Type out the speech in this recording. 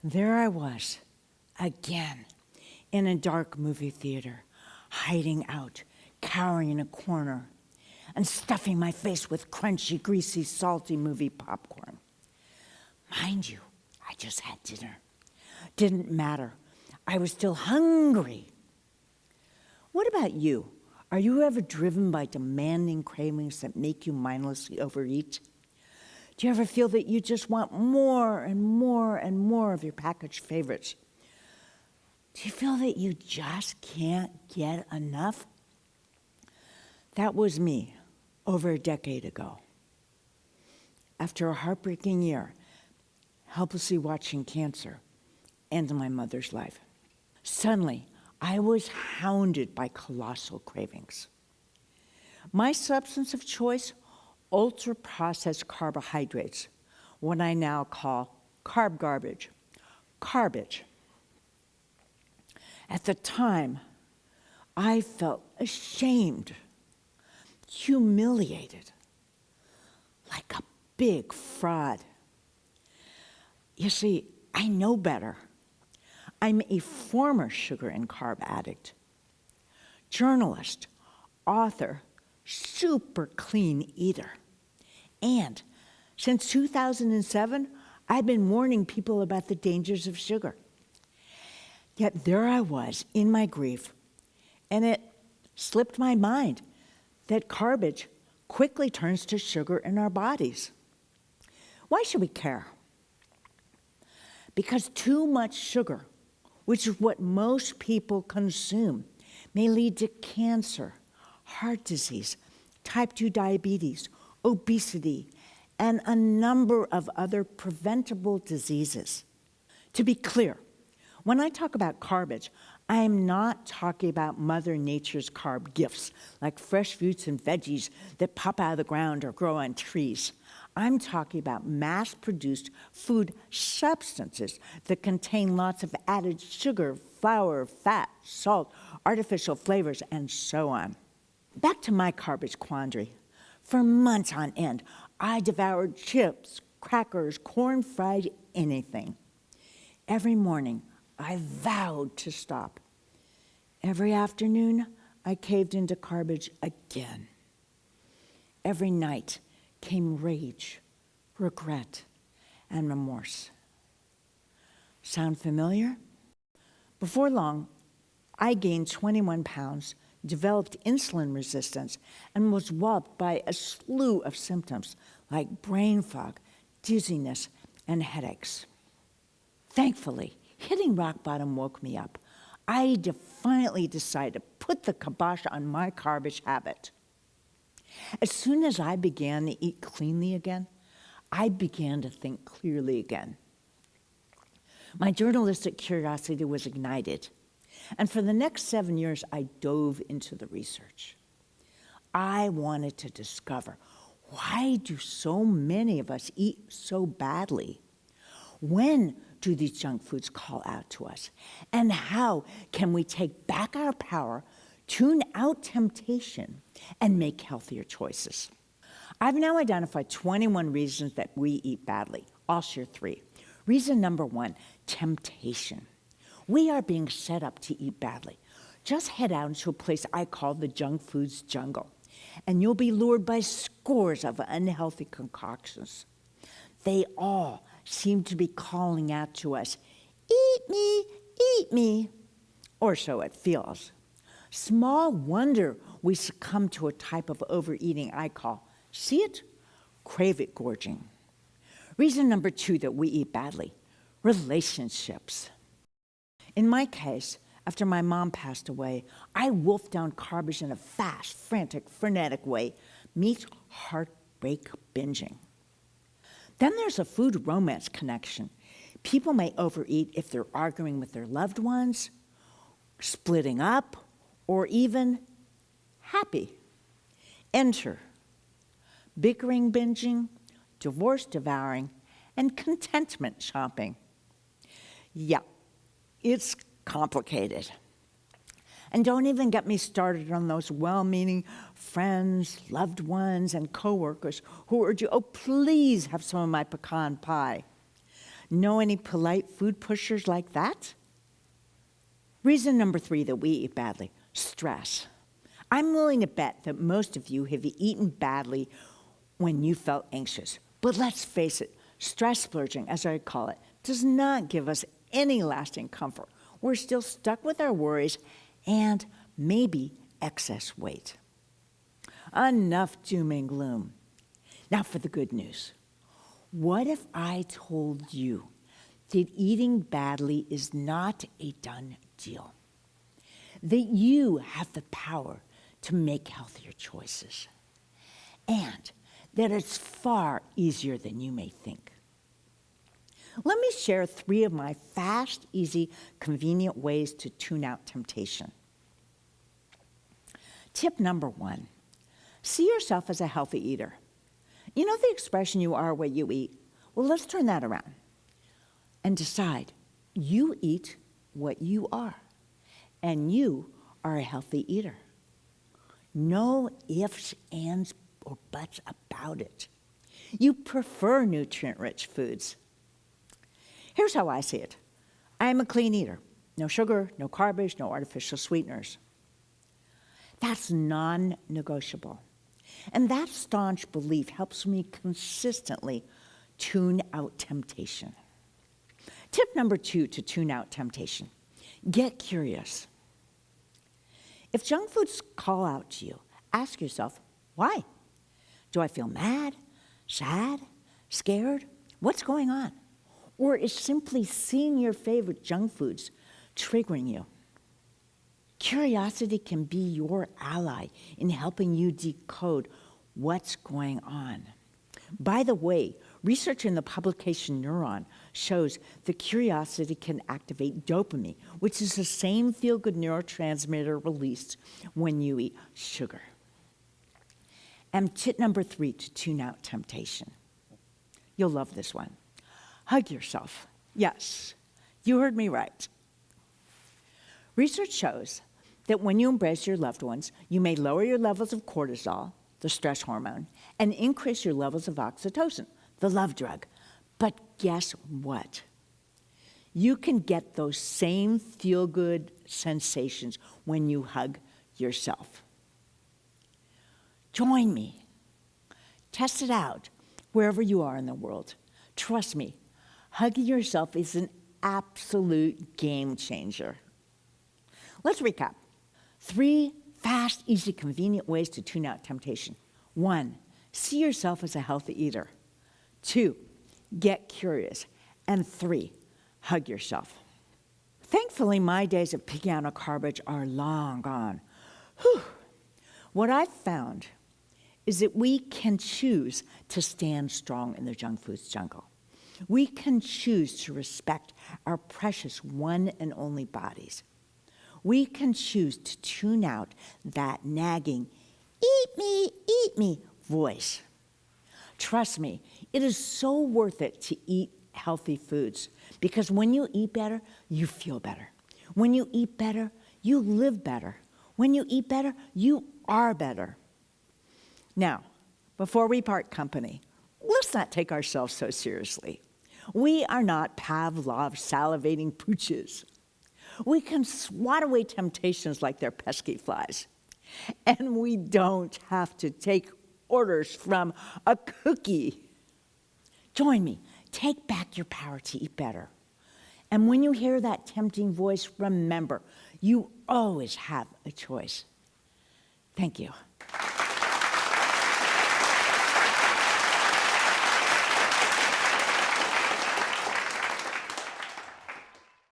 There I was, again, in a dark movie theater, hiding out, cowering in a corner, and stuffing my face with crunchy, greasy, salty movie popcorn. Mind you, I just had dinner. Didn't matter. I was still hungry. What about you? Are you ever driven by demanding cravings that make you mindlessly overeat? Do you ever feel that you just want more and more and more of your packaged favorites? Do you feel that you just can't get enough? That was me over a decade ago. After a heartbreaking year, helplessly watching cancer end my mother's life, suddenly I was hounded by colossal cravings. My substance of choice, ultra-processed carbohydrates, what I now call carb garbage, carbage. At the time, I felt ashamed, humiliated, like a big fraud. You see, I know better. I'm a former sugar and carb addict, journalist, author, super clean eater. And since 2007, I've been warning people about the dangers of sugar. Yet there I was in my grief, and it slipped my mind that carbage quickly turns to sugar in our bodies. Why should we care? Because too much sugar, which is what most people consume, may lead to cancer, heart disease, type 2 diabetes, obesity, and a number of other preventable diseases. To be clear, when I talk about carbage, I am not talking about Mother Nature's carb gifts, like fresh fruits and veggies that pop out of the ground or grow on trees. I'm talking about mass-produced food substances that contain lots of added sugar, flour, fat, salt, artificial flavors, and so on. Back to my carbage quandary. For months on end, I devoured chips, crackers, corn-fried anything. Every morning, I vowed to stop. Every afternoon, I caved into carbage again. Every night came rage, regret, and remorse. Sound familiar? Before long, I gained 21 pounds, developed insulin resistance, and was walloped by a slew of symptoms like brain fog, dizziness, and headaches. Thankfully, hitting rock bottom woke me up. I defiantly decided to put the kibosh on my carbage habit. As soon as I began to eat cleanly again, I began to think clearly again. My journalistic curiosity was ignited, and for the next 7 years, I dove into the research. I wanted to discover, why do so many of us eat so badly? When do these junk foods call out to us? And how can we take back our power, tune out temptation, and make healthier choices? I've now identified 21 reasons that we eat badly. I'll share 3. Reason number 1, temptation. We are being set up to eat badly. Just head out into a place I call the junk foods jungle, and you'll be lured by scores of unhealthy concoctions. They all seem to be calling out to us, eat me, or so it feels. Small wonder we succumb to a type of overeating I call, see it? Crave it gorging. Reason number 2 that we eat badly, relationships. In my case, after my mom passed away, I wolfed down carbage in a fast, frantic, frenetic way. Meet heartbreak binging. Then there's a food romance connection. People may overeat if they're arguing with their loved ones, splitting up, or even happy. Enter bickering binging, divorce devouring, and contentment shopping. Yeah, it's complicated. And don't even get me started on those well-meaning friends, loved ones, and coworkers who urge you, oh, please have some of my pecan pie. Know any polite food pushers like that? Reason number 3 that we eat badly, stress. I'm willing to bet that most of you have eaten badly when you felt anxious. But let's face it, stress splurging, as I call it, does not give us any lasting comfort. We're still stuck with our worries and maybe excess weight. Enough doom and gloom. Now for the good news. What if I told you that eating badly is not a done deal? That you have the power to make healthier choices, and that it's far easier than you may think. Let me share 3 of my fast, easy, convenient ways to tune out temptation. Tip number 1, see yourself as a healthy eater. You know the expression, you are what you eat? Well, let's turn that around and decide you eat what you are, and you are a healthy eater. No ifs, ands, or buts about it. You prefer nutrient-rich foods. Here's how I see it. I am a clean eater. No sugar, no carbage, no artificial sweeteners. That's non-negotiable. And that staunch belief helps me consistently tune out temptation. Tip number 2 to tune out temptation. Get curious. If junk foods call out to you, ask yourself, why? Do I feel mad, sad, scared? What's going on? Or is simply seeing your favorite junk foods triggering you? Curiosity can be your ally in helping you decode what's going on. By the way, research in the publication Neuron shows that curiosity can activate dopamine, which is the same feel-good neurotransmitter released when you eat sugar. And tip number 3 to tune out temptation. You'll love this one. Hug yourself. Yes, you heard me right. Research shows that when you embrace your loved ones, you may lower your levels of cortisol, the stress hormone, and increase your levels of oxytocin, the love drug. But guess what? You can get those same feel-good sensations when you hug yourself. Join me. Test it out wherever you are in the world. Trust me, hugging yourself is an absolute game changer. Let's recap. 3 fast, easy, convenient ways to tune out temptation. 1, see yourself as a healthy eater. 2, get curious. And 3, hug yourself. Thankfully, my days of picking out a carbage are long gone. Whew. What I've found is that we can choose to stand strong in the junk foods jungle. We can choose to respect our precious one and only bodies. We can choose to tune out that nagging, eat me voice. Trust me, it is so worth it to eat healthy foods, because when you eat better, you feel better. When you eat better, you live better. When you eat better, you are better. Now, before we part company, let's not take ourselves so seriously. We are not Pavlov's salivating pooches. We can swat away temptations like they're pesky flies. And we don't have to take orders from a cookie. Join me. Take back your power to eat better. And when you hear that tempting voice, remember, you always have a choice. Thank you.